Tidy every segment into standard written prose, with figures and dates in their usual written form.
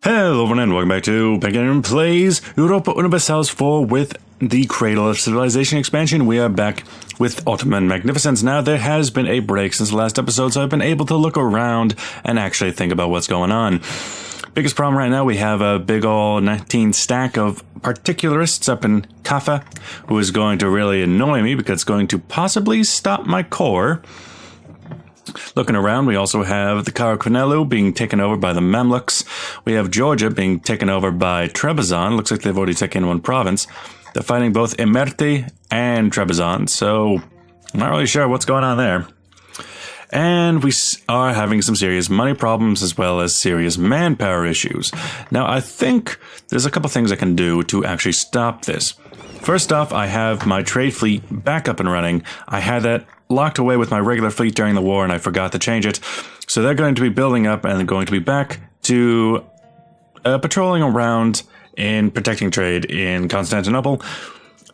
Hello everyone and welcome back to Penkitten Plays Europa Universalis IV with the Cradle of Civilization Expansion. We are back with Ottoman Magnificence. Now, there has been a break since the last episode, so I've been able to look around and actually think about what's going on. Biggest problem right now, we have a big ol' 19 stack of particularists up in Kaffa, who is going to really annoy me because it's going to possibly stop my core. Looking around, we also have the Karakunelu being taken over by the Mamluks. We have Georgia being taken over by Trebizond. Looks like they've already taken one province. They're fighting both Imerti and Trebizond, so I'm not really sure what's going on there. And we are having some serious money problems as well as serious manpower issues. Now, I think there's a couple things I can do to actually stop this. First off, I have my trade fleet back up and running. I had that locked away with my regular fleet during the war and I forgot to change it. So they're going to be building up and going to be back to patrolling around and protecting trade in Constantinople.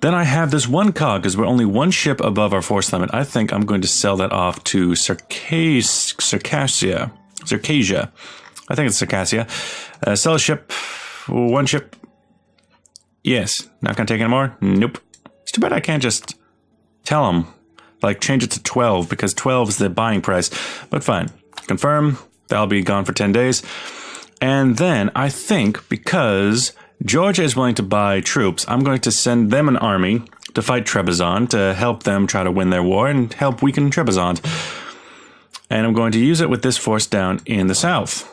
Then I have this one cog because we're only one ship above our force limit. I think I'm going to sell that off to Circassia. I think it's Circassia. Sell a ship, one ship. Yes, not going to take any more? Nope. It's too bad I can't just tell them. Like, change it to 12, because 12 is the buying price. But fine. Confirm. That'll be gone for 10 days. And then, I think, because Georgia is willing to buy troops, I'm going to send them an army to fight Trebizond, to help them try to win their war and help weaken Trebizond. And I'm going to use it with this force down in the south.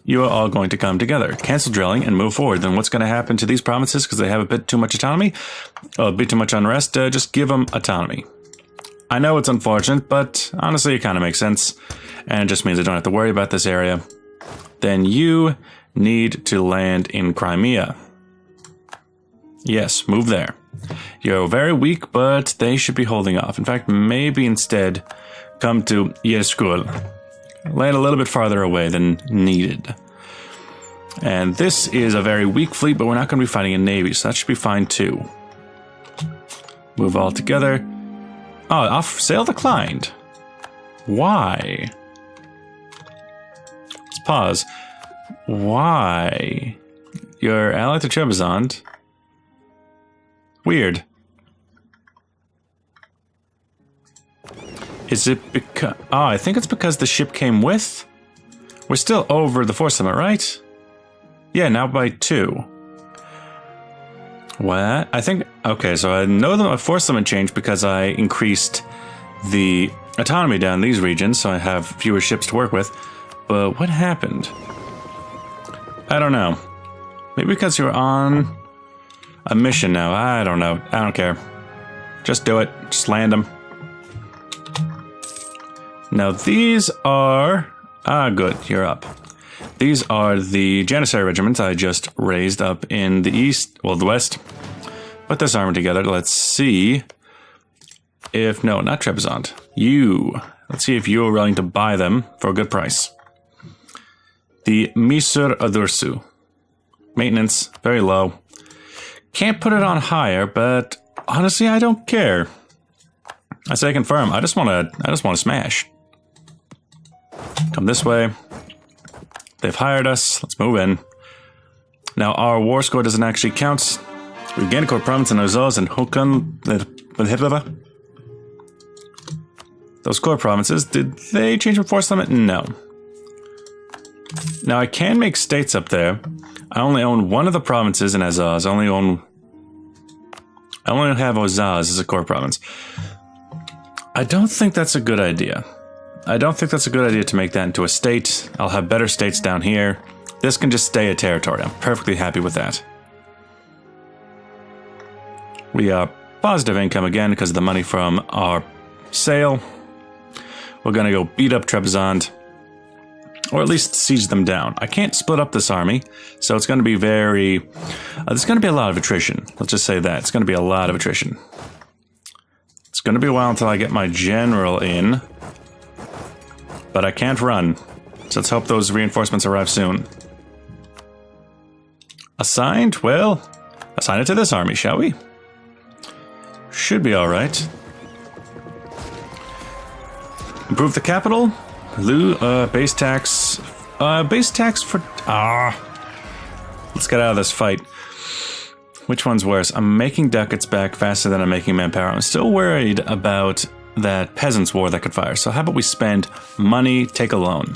You are all going to come together, cancel drilling, and move forward. Then what's going to happen to these provinces because they have a bit too much autonomy? A bit too much unrest? Just give them autonomy. I know it's unfortunate, but honestly, it kind of makes sense. And it just means I don't have to worry about this area. Then you need to land in Crimea. Yes, move there. You're very weak, but they should be holding off. In fact, maybe instead come to Yerskul. Land a little bit farther away than needed. And this is a very weak fleet, but we're not going to be fighting a navy, so that should be fine too. Move all together. Oh, off sail declined. Why? Let's pause. Why? You're allied to Trebizond. Weird. Is it because... Oh, I think it's because the ship came with... We're still over the force limit, right? Yeah, now by 2. What? I think... Okay, so I know that my force limit changed because I increased the autonomy down these regions, so I have fewer ships to work with. But what happened? I don't know. Maybe because you're on a mission now. I don't know. I don't care. Just do it. Just land them. Now these are... Ah, good, you're up. These are the Janissary regiments I just raised up in the east, well, the west. Put this army together. Let's see if... No, not Trebizond. You. Let's see if you're willing to buy them for a good price. The Misur Adursu. Maintenance, very low. Can't put it on higher, but honestly, I don't care. I say confirm. I just want to smash. Come this way. They've hired us. Let's move in. Now, our war score doesn't actually count. We've gained a core province in Azaz and Hokan. Those core provinces, did they change the force limit? No. Now, I can make states up there. I only own one of the provinces in Azaz. I only have Azaz as a core province. I don't think that's a good idea. I don't think that's a good idea to make that into a state. I'll have better states down here. This can just stay a territory. I'm perfectly happy with that. We are positive income again because of the money from our sale. We're going to go beat up Trebizond. Or at least siege them down. I can't split up this army, so it's going to be very... there's going to be a lot of attrition. Let's just say that. It's going to be a lot of attrition. It's going to be a while until I get my general in. But I can't run. So let's hope those reinforcements arrive soon. Assigned? Well, assign it to this army, shall we? Should be alright. Improve the capital. Base tax Base tax for... Let's get out of this fight. Which one's worse? I'm making ducats back faster than I'm making manpower. I'm still worried about that peasants war that could fire. So how about we spend money, take a loan.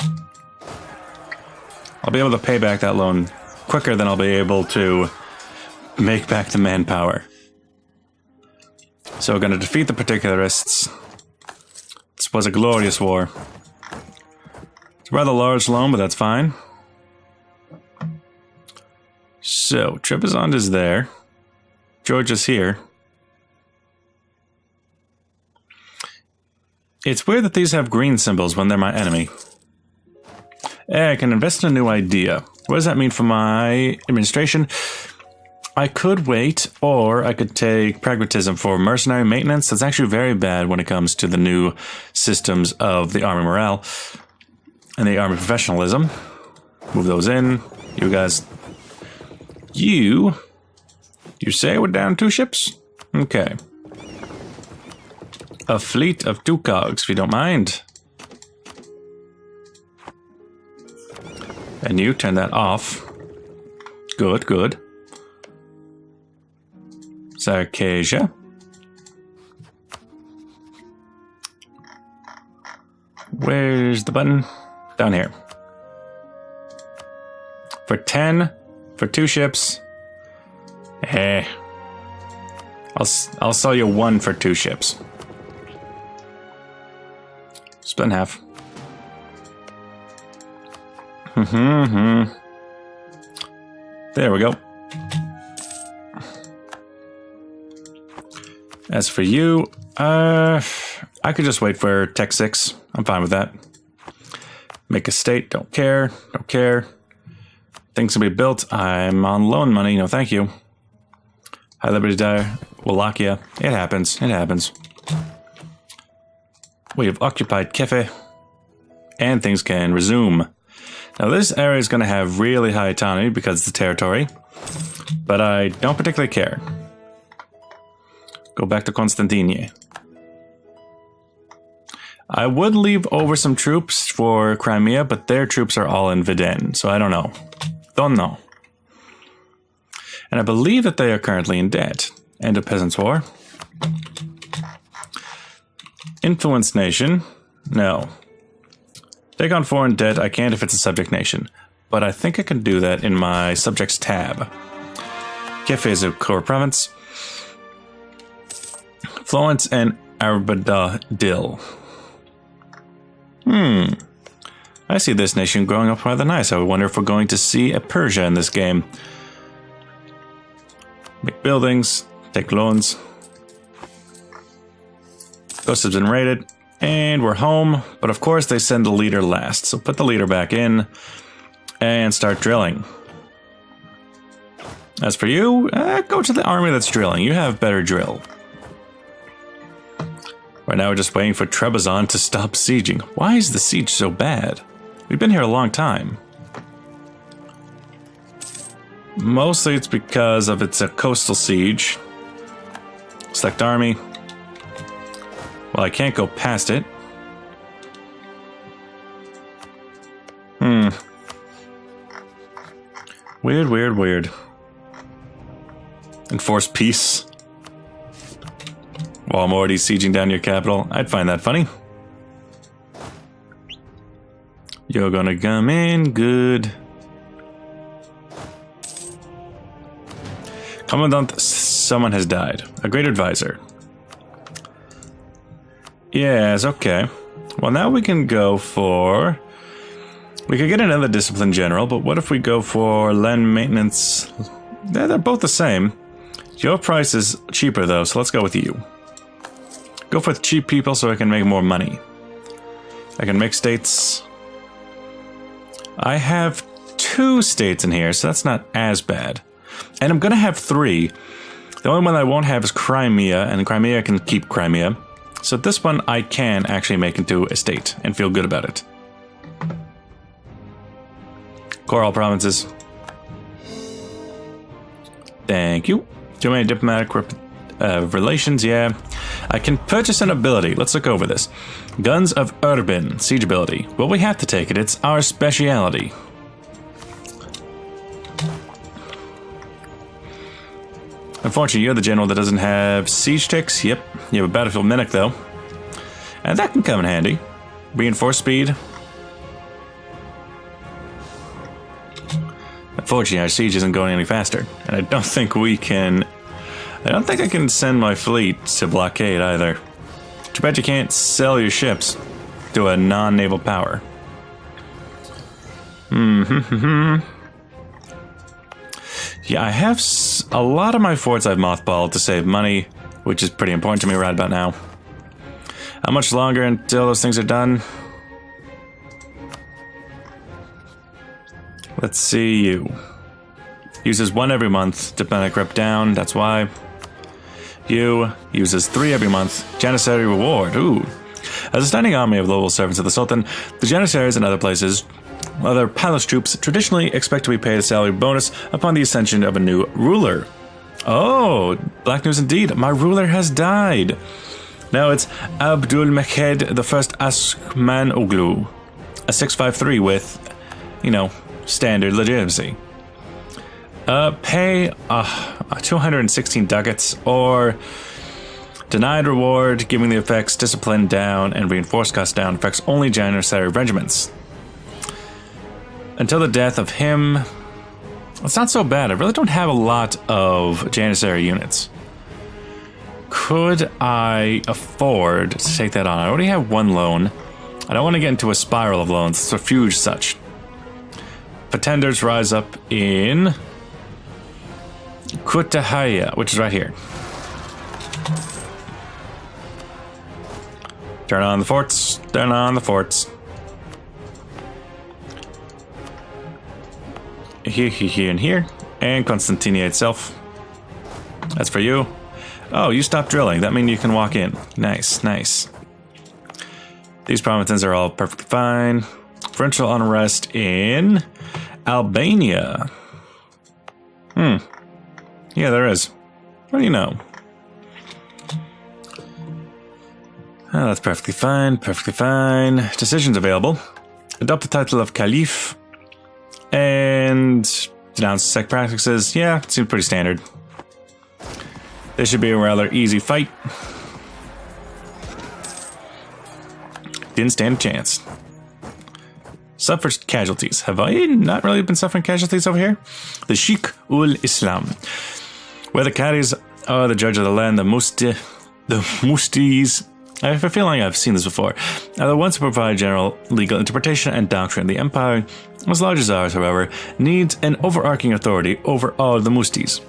I'll be able to pay back that loan quicker than I'll be able to make back the manpower. So we're going to defeat the particularists. This was a glorious war. It's a rather large loan, but that's fine. So, Trebizond is there. Georgia's here. It's weird that these have green symbols when they're my enemy. I can invest in a new idea. What does that mean for my administration? I could wait, or I could take pragmatism for mercenary maintenance. That's actually very bad when it comes to the new systems of the army morale and the army professionalism. Move those in. You guys... You say we're down 2 ships? Okay. A fleet of 2 cogs, if you don't mind. And you turn that off. Good, good. Sarkasia. Where's the button? Down here. For 10, for 2 ships. I'll sell you 1 for 2 ships. Split in half. There we go. As for you, I could just wait for Tech 6. I'm fine with that. Make a state, don't care, don't care. Things can be built, I'm on loan money, no thank you. High Liberty Dire, Wallachia, it happens, it happens. We have occupied Kefe, and things can resume. Now this area is going to have really high autonomy because it's a territory, but I don't particularly care. Go back to Constantine. I would leave over some troops for Crimea, but their troops are all in Viden, so I don't know. Don't know. And I believe that they are currently in debt. End of Peasants' War. Influence nation. No. Take on foreign debt. I can't if it's a subject nation. But I think I can do that in my subjects tab. Kefe is a core province. Florence and Arbadil. I see this nation growing up rather nice. I wonder if we're going to see a Persia in this game. Make buildings, take loans. Ghost has been raided, and we're home. But of course they send the leader last. So put the leader back in and start drilling. As for you, go to the army that's drilling. You have better drill. Right now we're just waiting for Trebizond to stop sieging. Why is the siege so bad? We've been here a long time. Mostly it's because of it's a coastal siege. Select army. Well, I can't go past it. Weird, weird, weird. Enforce peace. While I'm already sieging down your capital. I'd find that funny. You're gonna come in good. Commandant, someone has died. A great advisor. Yes, okay. Well, now we can go for... We could get another discipline general, but what if we go for land maintenance? Yeah, they're both the same. Your price is cheaper, though, so let's go with you. Go for cheap people so I can make more money. I can make states. I have 2 states in here, so that's not as bad. And I'm going to have 3. The only one I won't have is Crimea, and Crimea can keep Crimea. So this one I can actually make into a state and feel good about it. Coral provinces. Thank you. Too many diplomatic relations, yeah. I can purchase an ability. Let's look over this. Guns of Urban, siege ability. Well, we have to take it. It's our speciality. Unfortunately, you're the general that doesn't have siege ticks. Yep, you have a battlefield medic though. And that can come in handy. Reinforced speed. Unfortunately, our siege isn't going any faster. And I don't think we can... I don't think I can send my fleet to blockade either. Too bad you can't sell your ships to a non-naval power. Yeah, I have a lot of my forts I've mothballed to save money, which is pretty important to me right about now. How much longer until those things are done? Let's see you. Uses 1 every month. Diplomatic rep down, that's why. You uses 3 every month. Janissary reward, ooh. As a standing army of loyal servants of the Sultan, the Janissaries and other palace troops traditionally expect to be paid a salary bonus upon the ascension of a new ruler. Oh, black news indeed. My ruler has died. Now it's Abdülmecid I Asmanoglu, a 653 with, you know, standard legitimacy. Pay 216 ducats or denied reward, giving the effects discipline down and reinforced cost down affects only Janissary regiments. Until the death of him, it's not so bad. I really don't have a lot of Janissary units. Could I afford to take that on? I already have 1 loan. I don't want to get into a spiral of loans. It's a huge such. Pretenders rise up in Kutahaya, which is right here. Turn on the forts. Turn on the forts. Here, and here. And Constantinia itself. That's for you. Oh, you stopped drilling. That means you can walk in. Nice, nice. These provinces are all perfectly fine. Provincial unrest in Albania. Yeah, there is. What do you know? Oh, that's perfectly fine, perfectly fine. Decisions available. Adopt the title of Caliph. And denounce sect practices. Yeah, seems pretty standard. This should be a rather easy fight. Didn't stand a chance. Suffers casualties. Have I not really been suffering casualties over here? The Sheikh ul Islam. Where the Qadis are the judge of the land, the Mustis, I have a feeling I've seen this before, are the ones who provide general legal interpretation and doctrine. The empire, as large as ours, however, needs an overarching authority over all the Mustis.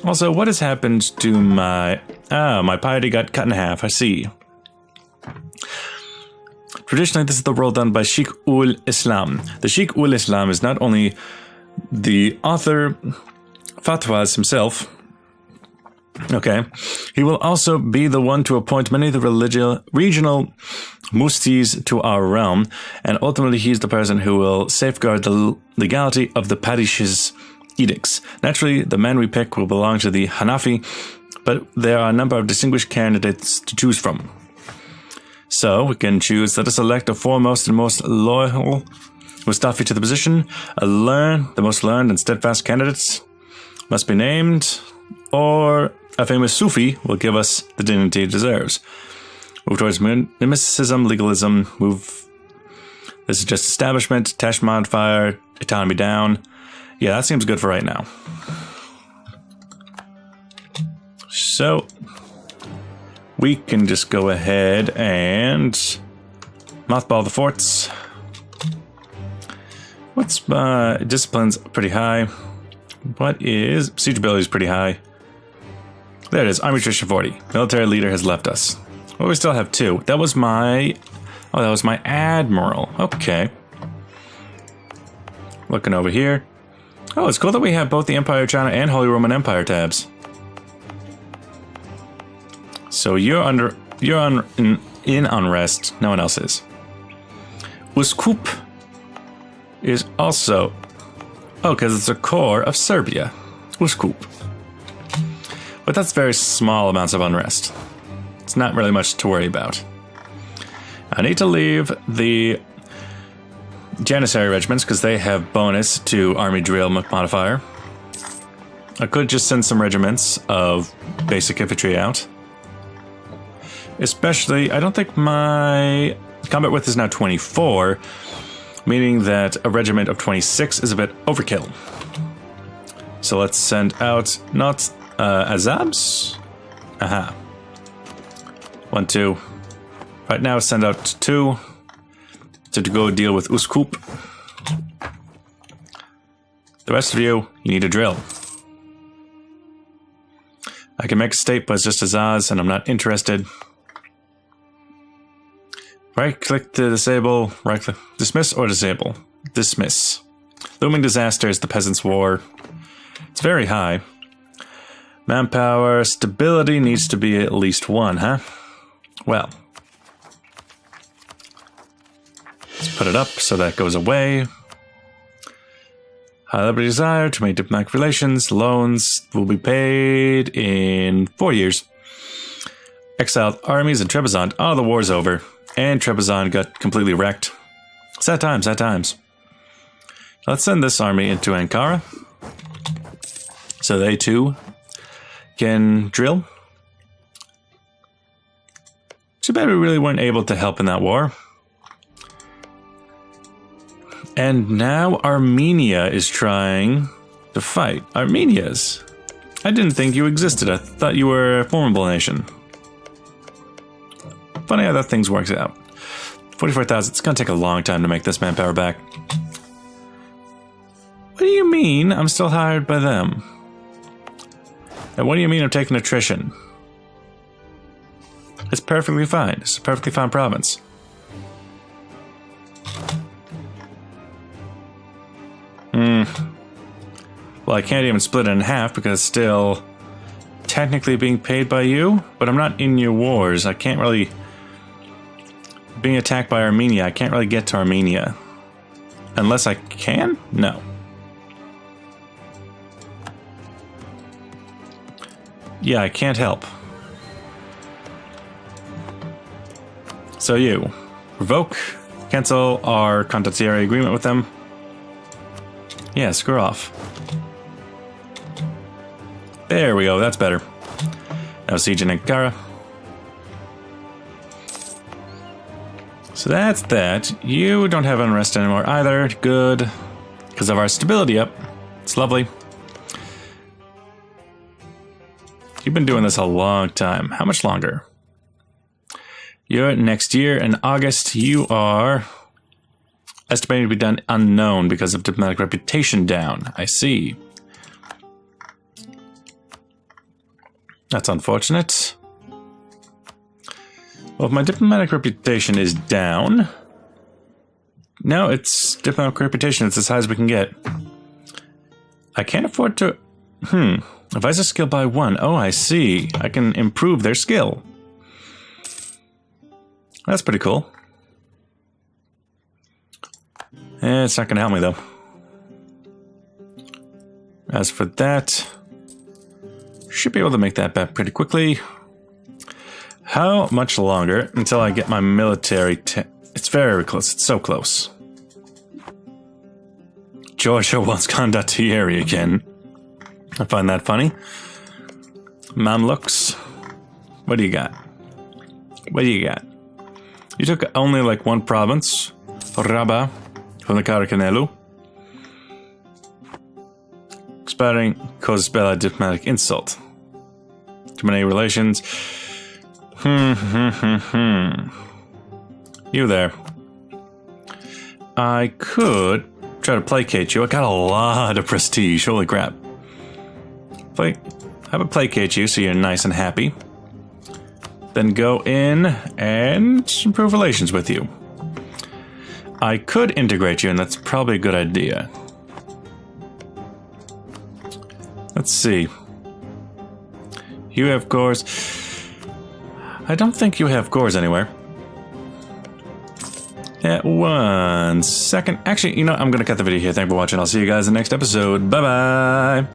Also, what has happened to my... my piety got cut in half, I see. Traditionally, this is the role done by Sheikh ul Islam. The Sheikh ul Islam is not only the author fatwas himself. Okay, he will also be the one to appoint many of the regional mustis to our realm, and ultimately he's the person who will safeguard the legality of the parish's edicts. Naturally, the men we pick will belong to the Hanafi, but there are a number of distinguished candidates to choose from. So we can choose, let us select the foremost and most loyal Mustafi to the position. The most learned and steadfast candidates must be named, or a famous Sufi will give us the dignity it deserves. Move towards mysticism, legalism, this is just establishment, attach modifier, autonomy down. Yeah, that seems good for right now. So, we can just go ahead and mothball the forts. What's discipline's pretty high. What is siege ability is pretty high. There it is, Army Attrition 40. Military leader has left us. Well, we still have 2. That was my... Oh, that was my admiral. Okay. Looking over here. Oh, it's cool that we have both the Empire of China and Holy Roman Empire tabs. So you're in unrest. No one else is. Uskup is also... Oh, because it's a core of Serbia. Uskup. But that's very small amounts of unrest. It's not really much to worry about. I need to leave the Janissary regiments because they have bonus to army drill modifier. I could just send some regiments of basic infantry out. Especially, I don't think my combat width is now 24, meaning that a regiment of 26 is a bit overkill. So let's send out not Azabs. Aha. 1, 2. Right now, send out 2 to go deal with Uskup. The rest of you need a drill. I can make a state, but it's just Azaz, and I'm not interested. Right-click to disable, right-click, dismiss or disable? Dismiss. Looming disaster is the Peasants' War. It's very high. Manpower, stability needs to be at least 1, huh? Well. Let's put it up so that goes away. High liberty desire to make diplomatic relations. Loans will be paid in 4 years. Exiled armies in Trebizond. Oh, the war's over. And Trebizond got completely wrecked. Sad times, sad times. Let's send this army into Ankara. So they too can drill. Too bad we really weren't able to help in that war. And now Armenia is trying to fight. Armenia's? I didn't think you existed. I thought you were a formidable nation. Funny how that things works out. 44,000. It's going to take a long time to make this manpower back. What do you mean I'm still hired by them? And what do you mean I'm taking attrition? It's perfectly fine. It's a perfectly fine province. Well, I can't even split it in half because it's still technically being paid by you, but I'm not in your wars. I can't really... Being attacked by Armenia, I can't really get to Armenia. Unless I can? No. Yeah, I can't help. So you. Revoke. Cancel our condottieri agreement with them. Yeah, screw off. There we go, that's better. Now siege in Ankara. So that's that. You don't have unrest anymore either. Good. Because of our stability up. It's lovely. You've been doing this a long time. How much longer? You're next year in August. You are estimated to be done unknown because of diplomatic reputation down. I see. That's unfortunate. Well, if my diplomatic reputation is down... No, it's diplomatic reputation. It's as high as we can get. I can't afford to... Advisor skill by 1. Oh, I see. I can improve their skill. That's pretty cool. It's not going to help me, though. As for that... Should be able to make that back pretty quickly. How much longer until I get my military... It's very close. It's so close. Georgia wants condottieri again. I find that funny. Mamluks. What do you got? What do you got? You took only like one province. Rabba from the Karakanelu. Expiring causes Bella diplomatic insult. Too many relations. You there. I could try to placate you. I got a lot of prestige. Holy crap. How about placate you so you're nice and happy. Then go in and improve relations with you. I could integrate you, and that's probably a good idea. Let's see. You have gores. I don't think you have gores anywhere. Yeah, 1 second. Actually, you know, I'm going to cut the video here. Thank you for watching. I'll see you guys in the next episode. Bye-bye.